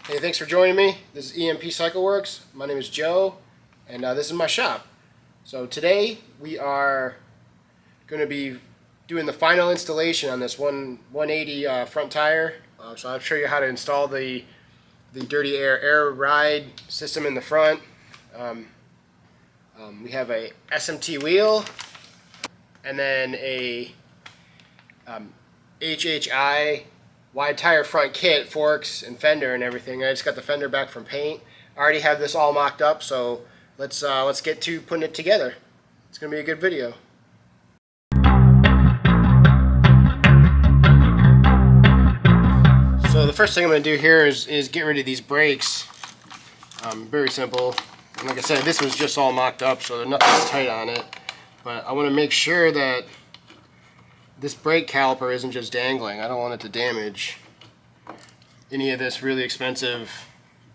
Hey, thanks for joining me. This is EMP Cycle Works. My name is Joe, and this is my shop. So today we are going to be doing the final installation on this 180 front tire. So I'll show you how to install the dirty air ride system in the front. We have a SMT wheel, and then a HHI wide tire front kit, forks and fender and everything. I just got the fender back from paint. I already have this all mocked up, so let's get to putting it together. It's gonna be a good video. So the first thing I'm gonna do here is get rid of these brakes. Very simple. And like I said, this was just all mocked up, so nothing's tight on it. But I want to make sure that this brake caliper isn't just dangling. I don't want it to damage any of this really expensive,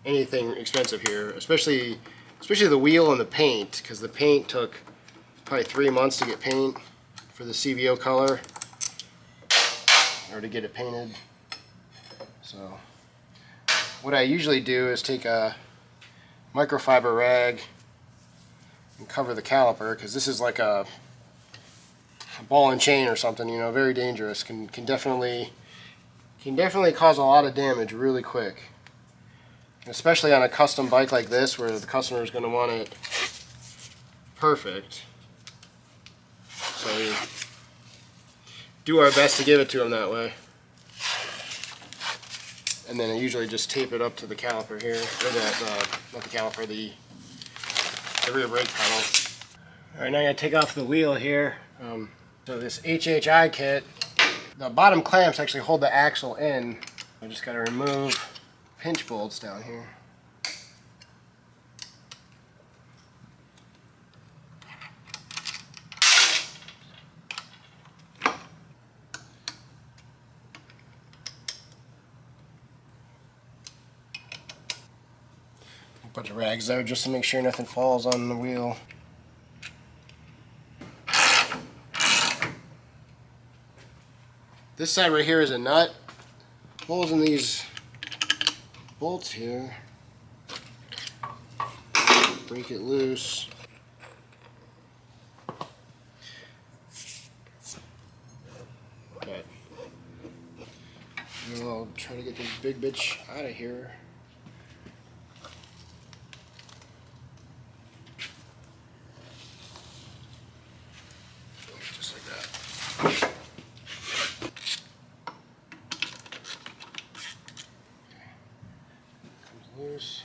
anything expensive here, especially the wheel and the paint, because the paint took probably 3 months to get paint for the CVO color, or to get it painted. So what I usually do is take a microfiber rag and cover the caliper, because this is like a ball and chain or something, you know, very dangerous. Can definitely cause a lot of damage really quick, especially on a custom bike like this, where the customer is going to want it perfect. So we do our best to give it to them that way. And then I usually just tape it up to the caliper here, or not the caliper, the rear brake pedal. All right, now I gotta take off the wheel here. So this HHI kit, the bottom clamps actually hold the axle in. I just got to remove pinch bolts down here. A bunch of rags there just to make sure nothing falls on the wheel. This side right here is a nut. Holes in these bolts here. Break it loose. But I'll try to get this big bitch out of here. Just like that. Loose.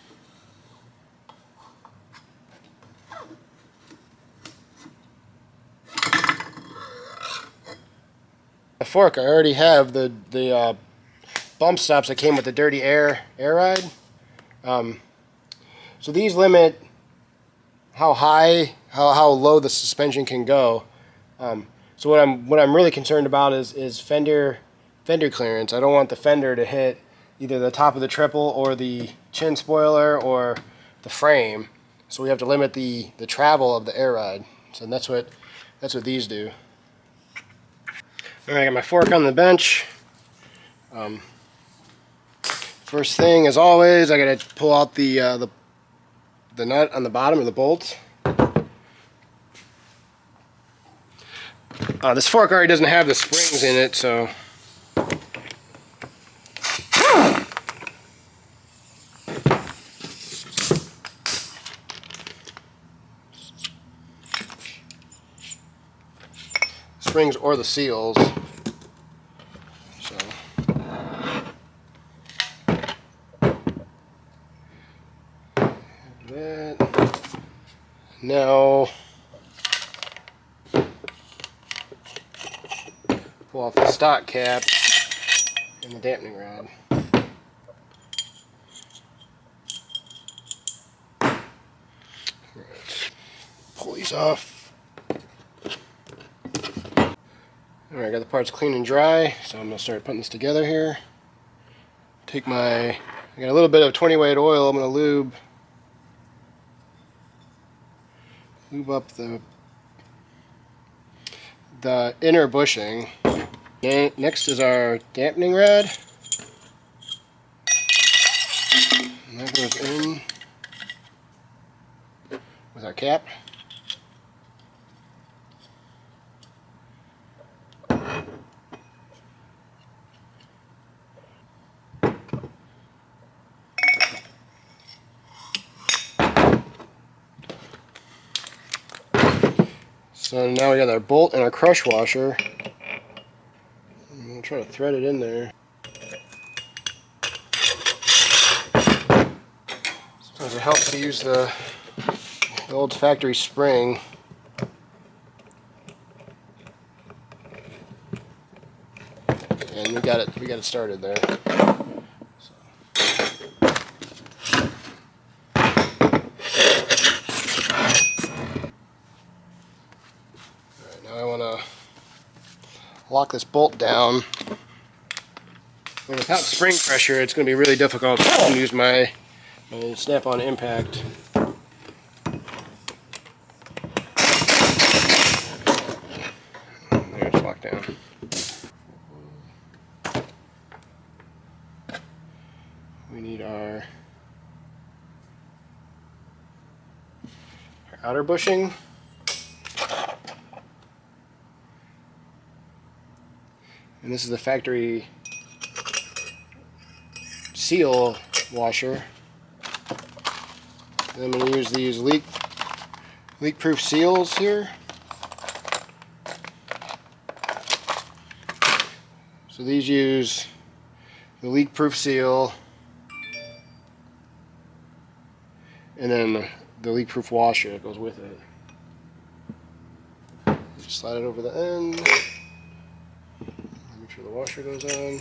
The fork, I already have the bump stops that came with the dirty air ride. So these limit how high, how low the suspension can go. So what I'm really concerned about is fender clearance. I don't want the fender to hit either the top of the triple or the chin spoiler or the frame. So we have to limit the travel of the air ride. So that's what these do. All right, I got my fork on the bench. First thing, as always, I got to pull out the nut on the bottom of the bolt. This fork already doesn't have the springs in it, so springs or the seals. So that. Now pull off the stock cap and the dampening rod. Pull these off. Alright, I got the parts clean and dry, so I'm going to start putting this together here. I got a little bit of 20 weight oil. I'm going to lube up the inner bushing. Next is our dampening rod. cap. So now we got our bolt and our crush washer. I'm going to try to thread it in there. Sometimes it helps to use the old factory spring. And we got it started there. Alright, now I want to lock this bolt down. And without spring pressure, it's going to be really difficult to use my snap-on impact. There, it's locked down. We need our outer bushing. And this is the factory seal washer. And I'm going to use these leak-proof seals here. So these use the leak-proof seal and then the leak-proof washer that goes with it. Just slide it over the end. Make sure the washer goes on.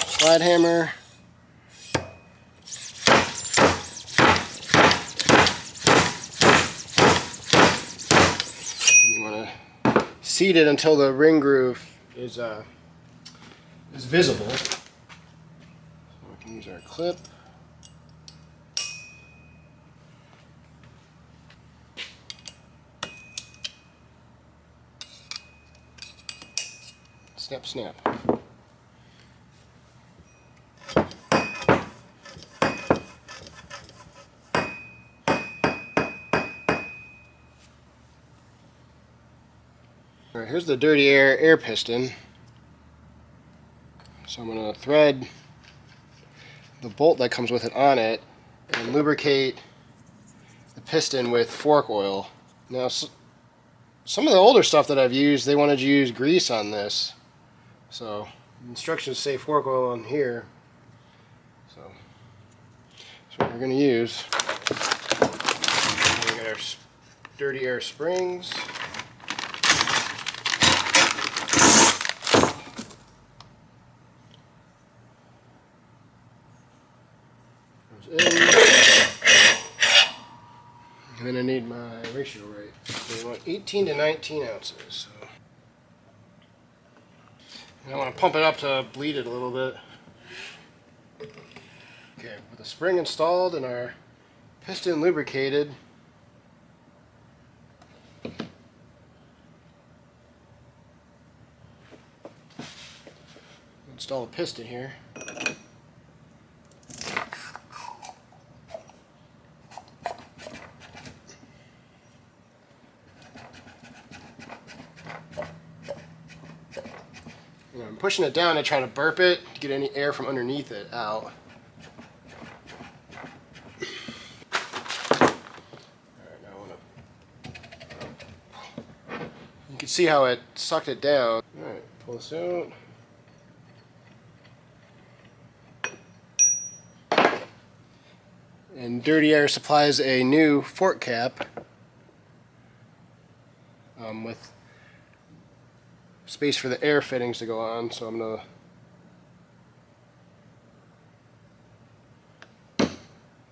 Slide hammer. You want to seat it until the ring groove is visible. So we can use our clip. Snap, snap. Alright, here's the dirty air piston. So I'm going to thread the bolt that comes with it on it and lubricate the piston with fork oil. Now, some of the older stuff that I've used, they wanted to use grease on this. So, instructions say fork oil on here. So, that's what we're going to use. We got our dirty air springs. Goes in. And then I need my ratio right. So we want 18 to 19 ounces. So. And I want to pump it up to bleed it a little bit. Okay, with the spring installed and our piston lubricated, install the piston here. I'm pushing it down to try to burp it to get any air from underneath it out. Alright, now I want to... You can see how it sucked it down. Alright, pull this out. And Dirty Air supplies a new fork cap with space for the air fittings to go on, so I'm going to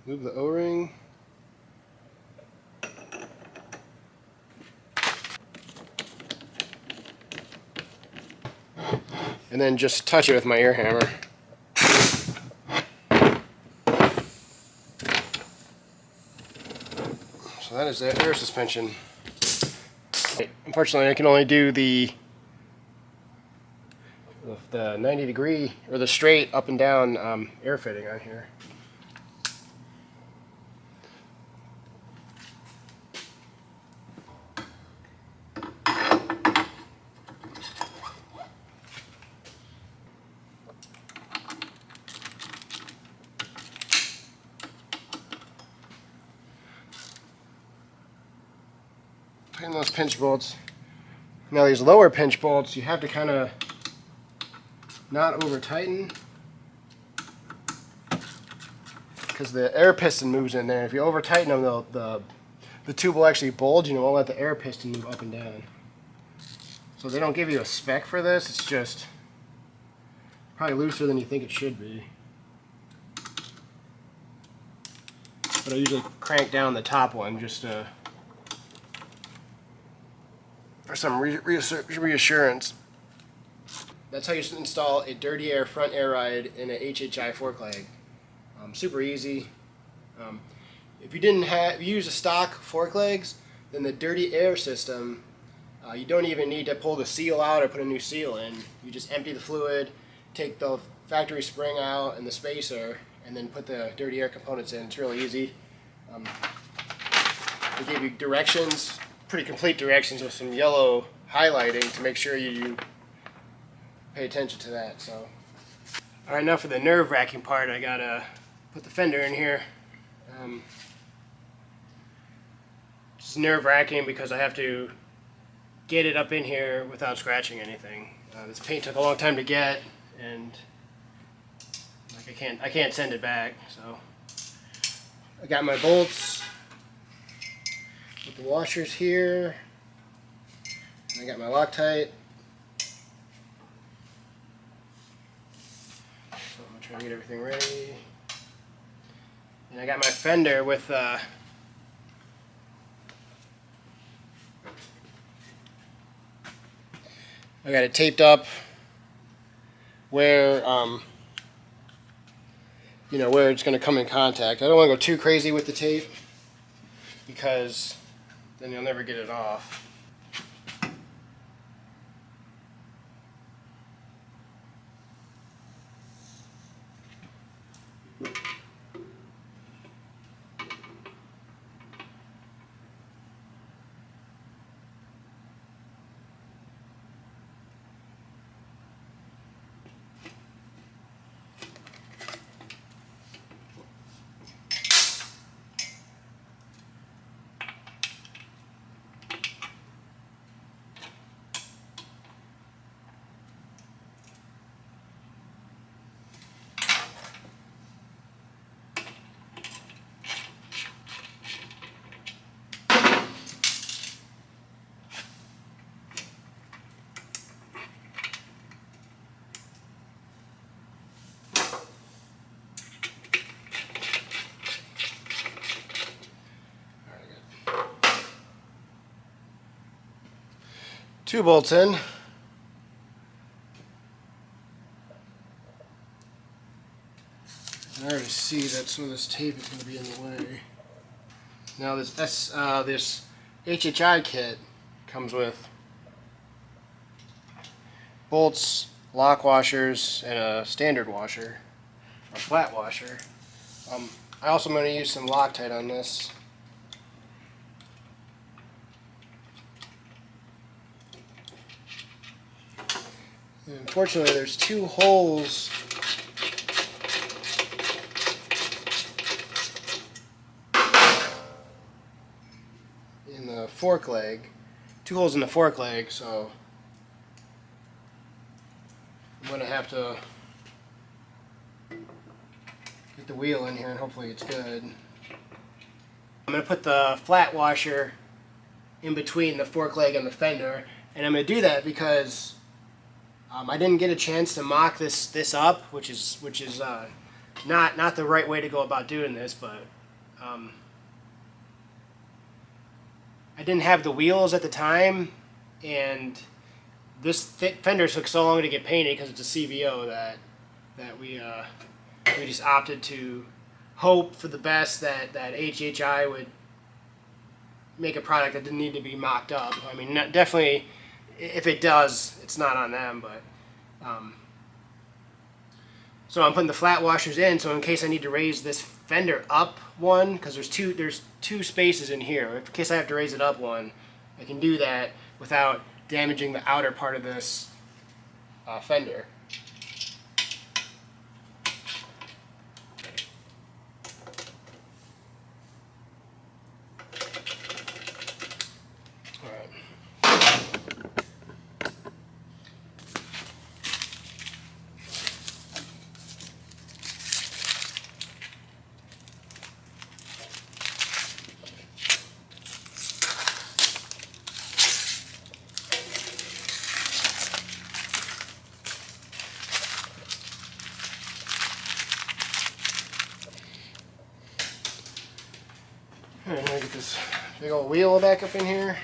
move the O-ring. And then just touch it with my air hammer. So that is the air suspension. Unfortunately, I can only do the 90 degree or the straight up and down air fitting on here. tighten those pinch bolts. Now these lower pinch bolts, you have to kind of not over tighten, because the air piston moves in there. If you over tighten them, the tube will actually bulge and it won't let the air piston move up and down. So they don't give you a spec for this, it's just probably looser than you think it should be. But I usually crank down the top one just for some reassurance. That's how you install a dirty air front air ride in a HHI fork leg. Super easy. If you use a stock fork legs, then the dirty air system, you don't even need to pull the seal out or put a new seal in. You just empty the fluid, take the factory spring out and the spacer, and then put the dirty air components in. It's really easy. They give you directions, pretty complete directions with some yellow highlighting to make sure you pay attention to that. So, all right, now for the nerve-wracking part, I gotta put the fender in here. It's nerve-wracking because I have to get it up in here without scratching anything. This paint took a long time to get, and like I can't send it back. So I got my bolts with the washers here. And I got my Loctite. So I'm gonna try to get everything ready. And I got my fender with I got it taped up where you know, where it's going to come in contact. I don't want to go too crazy with the tape because then you'll never get it off. Two bolts in. I already see that some of this tape is going to be in the way. Now this HHI kit comes with bolts, lock washers, and a standard washer, a flat washer. I also am going to use some Loctite on this. Unfortunately, there's two holes in the fork leg. Two holes in the fork leg, so I'm going to have to get the wheel in here and hopefully it's good. I'm going to put the flat washer in between the fork leg and the fender, and I'm going to do that because I didn't get a chance to mock this up, which is not the right way to go about doing this, but I didn't have the wheels at the time, and this fender took so long to get painted because it's a CVO that we just opted to hope for the best that HHI would make a product that didn't need to be mocked up. I mean, definitely, if it does, it's not on them, but so I'm putting the flat washers in, so in case I need to raise this fender up one, because there's two spaces in here. In case I have to raise it up one, I can do that without damaging the outer part of this fender. All right. Get this big old wheel back up in here.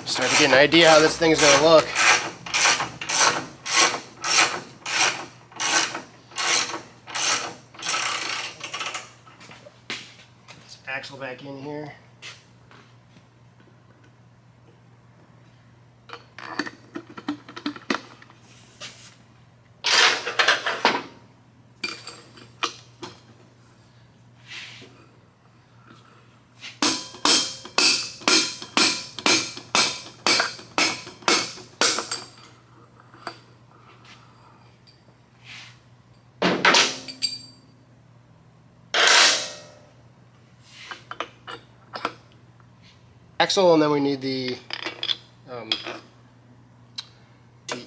Start to get an idea how this thing's going to look. This axle back in here. Axle, and then we need the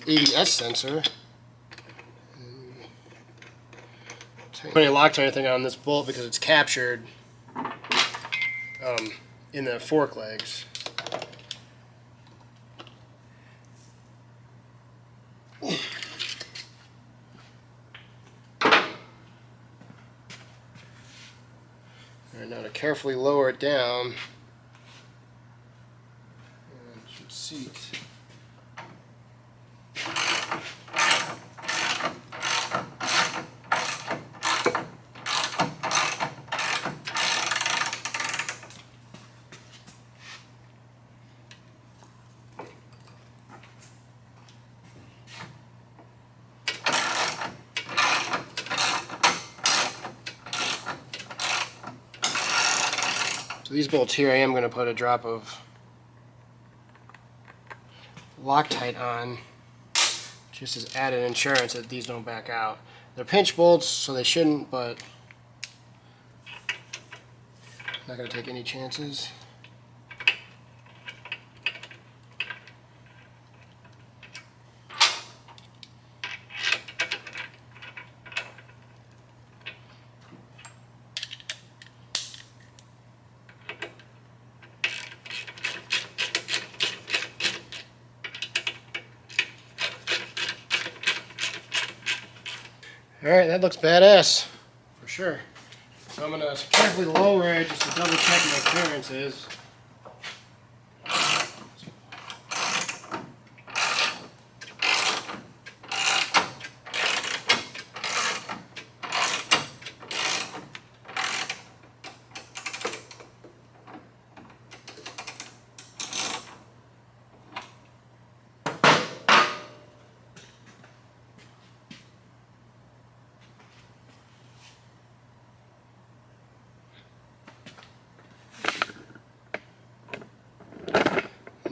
ABS sensor. Don't put any Loctite or anything on this bolt because it's captured in the fork legs. Alright, now to carefully lower it down. Seat. So these bolts here, I am going to put a drop of Loctite on, just as added insurance that these don't back out. They're pinch bolts, so they shouldn't, but I'm not going to take any chances. Alright, that looks badass, for sure. So I'm going to carefully lower it just to double check my clearances.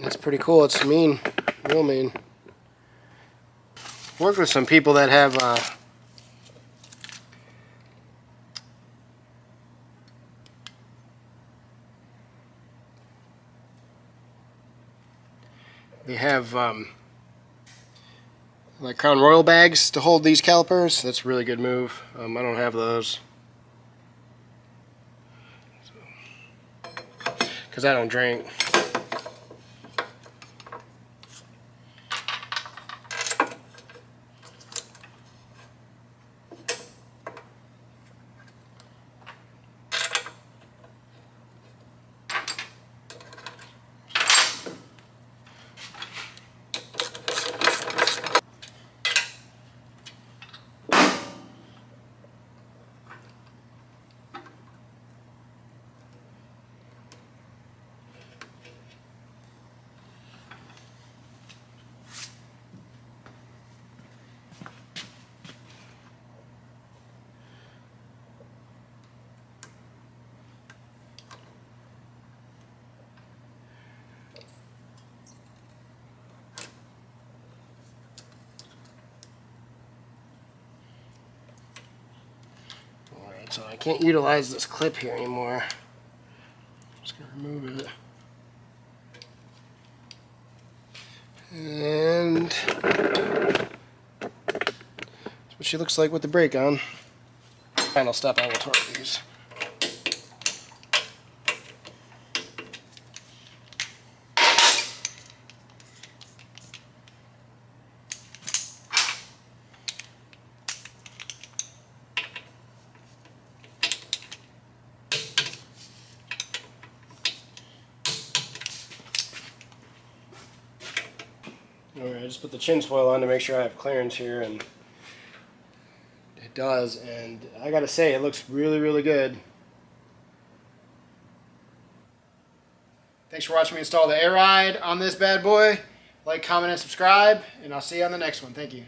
That's pretty cool. It's mean, real mean. Worked with some people that have like Crown Royal bags to hold these calipers. That's a really good move. I don't have those because I don't drink. So I can't utilize this clip here anymore. I'm just going to remove it. And she looks like with the brake on. Final step, I will torque these. Alright, I just put the chin spoil on to make sure I have clearance here, and it does, and I gotta say, it looks really, really good. Thanks for watching me install the air ride on this bad boy. Like, comment, and subscribe, and I'll see you on the next one. Thank you.